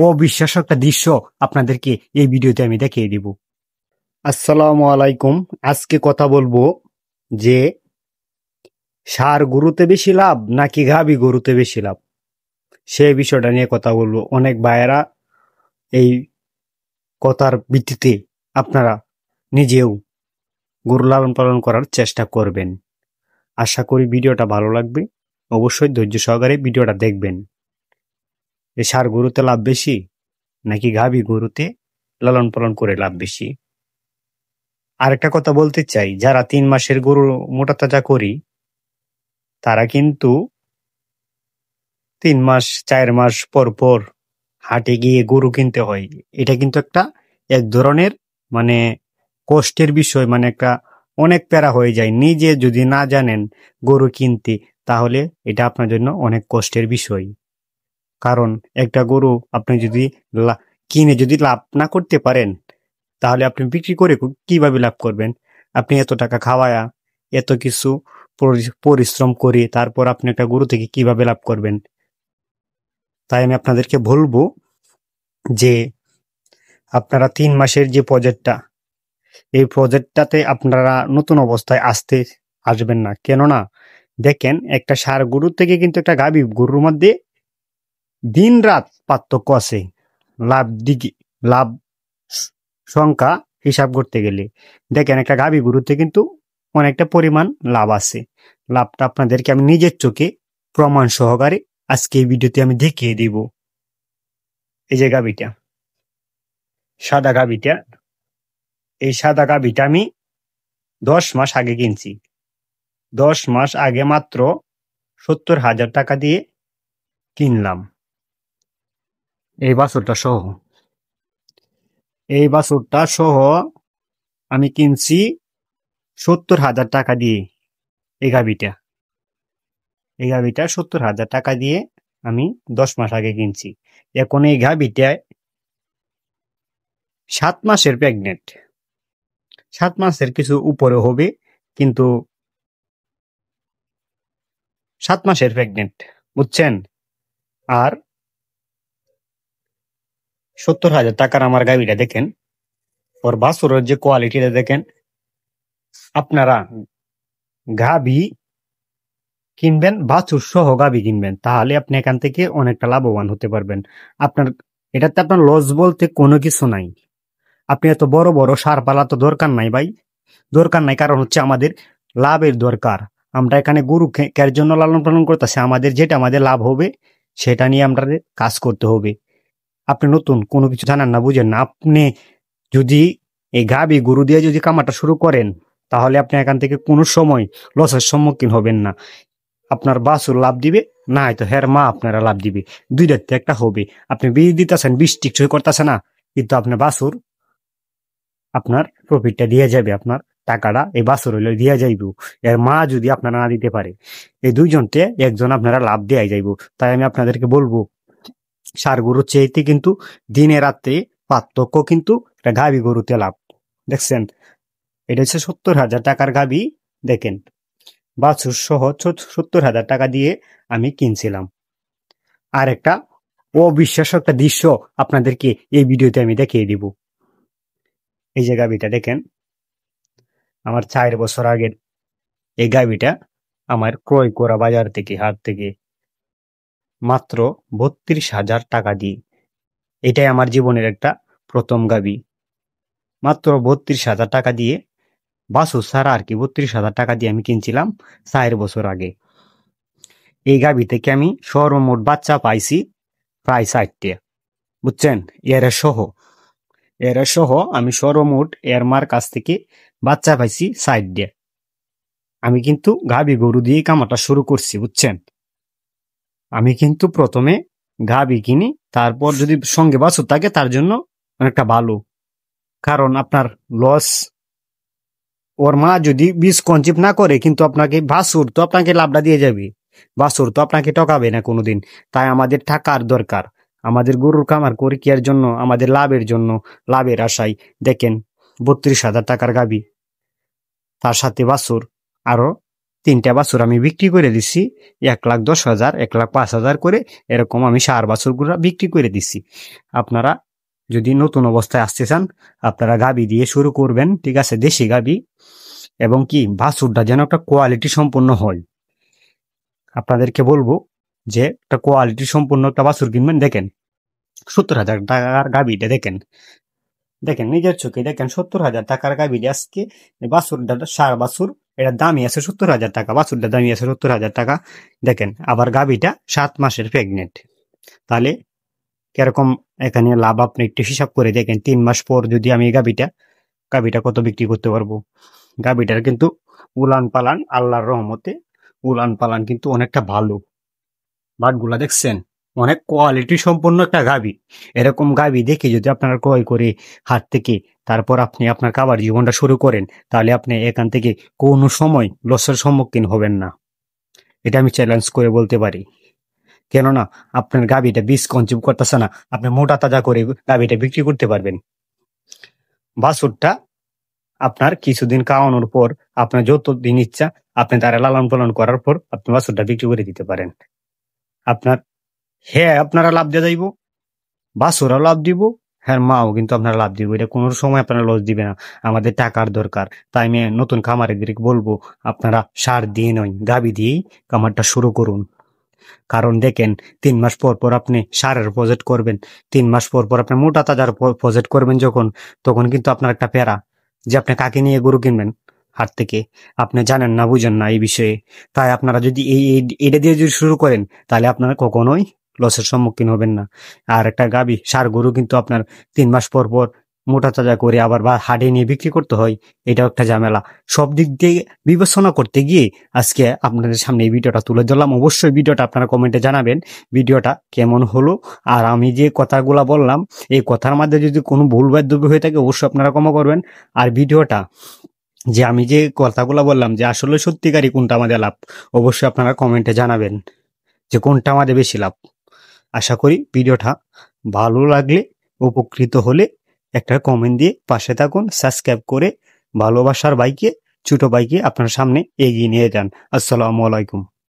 অবিশ্বাস্য একটা দৃশ্য আপনাদেরকে এই ভিডিওতে আমি দেখিয়ে দিব। আসসালামু আলাইকুম। আজকে কথা বলবো যে ষাঁড় গরুতে বেশি লাভ নাকি গাভী গরুতে বেশি লাভ, সেই বিষয়টা নিয়ে কথা বলবো। অনেক ভাইয়েরা এই কথার ভিত্তিতে আপনারা নিজেও গরু লালন পালন করার চেষ্টা করবেন। আশা করি ভিডিওটা ভালো লাগবে। অবশ্যই ধৈর্য সহকারে ভিডিওটা দেখবেন। এই ষাঁড় গরুতে লাভ বেশি নাকি গাভী গরুতে লালন পালন করে লাভ বেশি। আরেকটা কথা বলতে চাই, যারা 3 মাসের গরু মোটা তাজা করি তারা কিন্তু 3 মাস 4 মাস পর পর হাটে গিয়ে গরু কিনতে হয়। এটা কিন্তু এক ধরনের মানে কষ্টের বিষয়, মানে অনেক প্যারা হয়ে যায়। নিজে যদি না জানেন গরু কিনতে, তাহলে এটা আপনার জন্য অনেক কষ্টের বিষয়। কারণ একটা গরু আপনি যদি কিনে যদি লাভ না করতে পারেন, তাহলে আপনি বিক্রি করে কিভাবে লাভ করবেন? আপনি এত টাকা খাওয়ায়া এত কিছু পরিশ্রম করে তারপর আপনি একটা গরু থেকে কিভাবে লাভ করবেন? তাই আমি আপনাদেরকে বলবো যে আপনারা 3 মাসের যে প্রজেক্টটা, এই প্রজেক্টটাতে আপনারা নতুন অবস্থায় আসবেন না। কেননা দেখেন, একটা ষাঁড় গরুর থেকে কিন্তু একটা গাভী গরুর মধ্যে দিন রাত পার্থক্য আছে। লাভ সংখ্যা হিসাব করতে গেলে দেখেন, একটা গাভী গরুতে কিন্তু অনেকটা পরিমাণ লাভ আছে। লাভটা আপনাদেরকে আমি নিজের চোখে প্রমাণ সহকারে আজকে এই ভিডিওতে আমি দেখিয়ে দিব। এই যে গাভীটা, সাদা গাভীটা, এই সাদা গাভীটা আমি 10 মাস আগে কিনছি। 10 মাস আগে মাত্র 70,000 টাকা দিয়ে কিনলাম এই বাছুরটা সহ। এই বাছুরটা সহ আমি কিনছি 70,000 টাকা দিয়ে। এই গাভীটা 70,000 টাকা দিয়ে আমি 10 মাস আগে কিনছি। এখন এই গাভীটায় 7 মাসের প্রেগনেন্ট, 7 মাসের কিছু উপরে হবে, কিন্তু 7 মাসের প্রেগনেন্ট, বুঝছেন? আর 70,000 টাকার আমার গাভীটা দেখেন, ওর বাছুরের যে কোয়ালিটিটা দেখেন। আপনারা গাভী কিনবেন, বাছুর সহ গাভী কিনবেন, তাহলে আপনি এখান থেকে অনেকটা লাভবান হতে পারবেন। এটাতে আপনার লস বলতে কোনো কিছু নাই। আপনি এত বড় বড় ষাঁড় পালা তো দরকার নাই ভাই, দরকার নাই। কারণ হচ্ছে আমাদের লাভের দরকার। আমরা এখানে গরু কের জন্য লালন পালন করতেছি, আমাদের লাভ হবে সেটা নিয়ে আমাদের কাজ করতে হবে। আপনি নতুন কোনো কিছু জানেন না, বুঝেন না, আপনি যদি এই গাভী গরু দিয়ে যদি কামাটা শুরু করেন, তাহলে আপনি এখান থেকে কোনো সময় লসের সম্মুখীন হবেন না। আপনার বাছুর লাভ দিবে, না হয়তো হের মা আপনারা লাভ দিবে, দুইটাতে একটা হবে। আপনি বীজ দিতেছেন, বীজ টিকসই করতেছে না, কিন্তু আপনার বাছুর আপনার প্রফিটটা দিয়ে যাবে, আপনার টাকাটা এই বাছুর হইলে দিয়ে যাইব। এর মা যদি আপনারা না দিতে পারে, এই দুইজনতে একজন আপনারা লাভ দিয়ে যাইব। তাই আমি আপনাদেরকে বলবো, ষাঁড় গরুর চেয়েতে কিন্তু দিনে রাতে পার্থক্য কিন্তু একটা গাভী গরুতে লাভ। দেখছেন, এটা হচ্ছে 70,000 টাকার গাভী। দেখেন, বাছুর সহ 70,000 টাকা দিয়ে আমি কিনছিলাম। আর একটা অবিশ্বাস্য একটা দৃশ্য আপনাদেরকে এই ভিডিওতে আমি দেখিয়ে দিব। এই যে গাভীটা দেখেন, আমার 4 বছর আগের এই গাভীটা আমার ক্রয় করা বাজার থেকে, হাট থেকে, মাত্র 32,000 টাকা দিয়ে। এটাই আমার জীবনের একটা প্রথম গাভী। মাত্র 32,000 টাকা দিয়ে, বাছুর ছাড়া আর কি, 32,000 টাকা দিয়ে আমি কিনছিলাম 4 বছর আগে। এই গাভী থেকে আমি সর্বমোট বাচ্চা পাইছি প্রায় 60টা, বুঝছেন? এরা সহ আমি সর্বমোট এর মার কাছ থেকে বাচ্চা পাইছি 60টা। আমি কিন্তু গাভী গরু দিয়ে কামাটা শুরু করছি, বুঝছেন? আমি কিন্তু প্রথমে গাভী কিনি, তারপর যদি সঙ্গে বাছুর থাকে তার জন্য অনেকটা ভালো। কারণ আপনার লস, ওর মা যদি বীজ কনচিপ না করে, কিন্তু আপনাকে বাছুর তো আপনাকে লাভটা দিয়ে যাবে, বাছুর তো আপনাকে ঠকাবে না কোনোদিন। তাই আমাদের টাকার দরকার। আমাদের গরুর খামার করি কি এর জন্য? আমাদের লাভের জন্য, লাভের আশায়। দেখেন, 32,000 টাকার গাভী, তার সাথে বাছুর, আরো 3টা বাছুর আমি বিক্রি করে দিছি 1,10,000, 1,05,000 করে, এরকম আমি ষাঁড় বাছুরগুলা বিক্রি করে দিছি। আপনারা যদি নতুন অবস্থায় আসতে চান, আপনারা গাবি দিয়ে শুরু করবেন, ঠিক আছে, দেশি গাবি, এবং কি বাছুরটা যেন একটা কোয়ালিটি সম্পন্ন হয়। আপনাদেরকে বলবো যে একটা কোয়ালিটি সম্পন্ন একটা বাছুর কিনবেন। দেখেন 70,000 টাকার গাবিটা দেখেন, দেখেন নিজের চোখে দেখেন 70,000 টাকার গাবিটা আজকে বাছুরটা ষাঁড় বাছুর, এটার দামই আছে 70,000 টাকা, বাছুরটার দামই আছে 70,000 টাকা। দেখেন আবার গাবিটা 7 মাসের প্রেগনেন্ট। তাহলে কিরকম এখানে লাভ আপনি একটু হিসাব করে দেখেন। 3 মাস পর যদি আমি গাবিটা কত বিক্রি করতে পারবো। গাবিটার কিন্তু উলান পালান আল্লাহর রহমতে উলান পালান কিন্তু অনেকটা ভালো। বাটগুলা দেখছেন, অনেক কোয়ালিটি সম্পন্ন একটা গাবি। এরকম গাবি দেখে যদি আপনারা ক্রয় করে হাট থেকে, তারপর আপনি আপনার খাবার জীবনটা শুরু করেন, তাহলে আপনি এখান থেকে কোনো সময় লসের সম্মুখীন হবেন না। এটা আমি চ্যালেঞ্জ করে বলতে পারি। কেননা আপনার গাবিটা বীজ কনজিউম করতেছে না, আপনি মোটা তাজা করে গাবিটা বিক্রি করতে পারবেন। বাছুরটা আপনার কিছুদিন খাওয়ানোর পর, আপনার যত দিন ইচ্ছা আপনি তারা লালন পালন করার পর আপনি বাছুরটা বিক্রি করে দিতে পারেন। আপনার হ্যাঁ আপনারা লাভ দিয়ে যাইব, বাছুরাও লাভ দিব, হ্যাঁ মাও কিন্তু আপনারা লাভ দিব। এটা কোনো সময় আপনারা লস দিবে না। আমাদের টাকার দরকার, তাই আমি নতুন খামারিদেরকে বলবো আপনারা সার দিয়ে নয় গাবি দিয়েই খামারটা শুরু করুন। কারণ দেখেন 3 মাস পর পর আপনি সারের প্রজেক্ট করবেন, 3 মাস পর পর আপনি মোটা তাজার প্রজেক্ট করবেন যখন, তখন কিন্তু আপনার একটা প্যারা যে আপনি কাকে নিয়ে গরু কিনবেন হাট থেকে, আপনি জানেন না, বুঝেন না এই বিষয়ে। তাই আপনারা যদি এটা দিয়ে যদি শুরু করেন, তাহলে আপনারা কখনোই লসের সম্মুখীন হবেন না। আর একটা গাবি ষাঁড় গরু কিন্তু আপনার 3 মাস পর পর মোটা তাজা করে আবার বা হাটে নিয়ে বিক্রি করতে হয়, এটাও একটা ঝামেলা। সব দিক দিয়ে বিবেচনা করতে গিয়ে আজকে আপনাদের সামনে এই ভিডিওটা তুলে ধরলাম। অবশ্যই ভিডিওটা আপনারা কমেন্টে জানাবেন ভিডিওটা কেমন হলো। আর আমি যে কথাগুলা বললাম, এই কথার মধ্যে যদি কোনো ভুল বাধ্যব্য হয়ে থাকে অবশ্যই আপনারা ক্ষমা করবেন। আর ভিডিওটা যে আমি যে কথাগুলো বললাম যে আসলে সত্যিকারই কোনটা আমাদের লাভ, অবশ্যই আপনারা কমেন্টে জানাবেন যে কোনটা আমাদের বেশি লাভ। আশা করি ভিডিওটা ভালো লাগলে, উপকৃত হলে একটা কমেন্ট দিয়ে পাশে থাকুন, সাবস্ক্রাইব করে ভালোবাসার ভাইকে, ছোট ভাইকে আপনার সামনে এগিয়ে নিয়ে যান। আসসালামু আলাইকুম।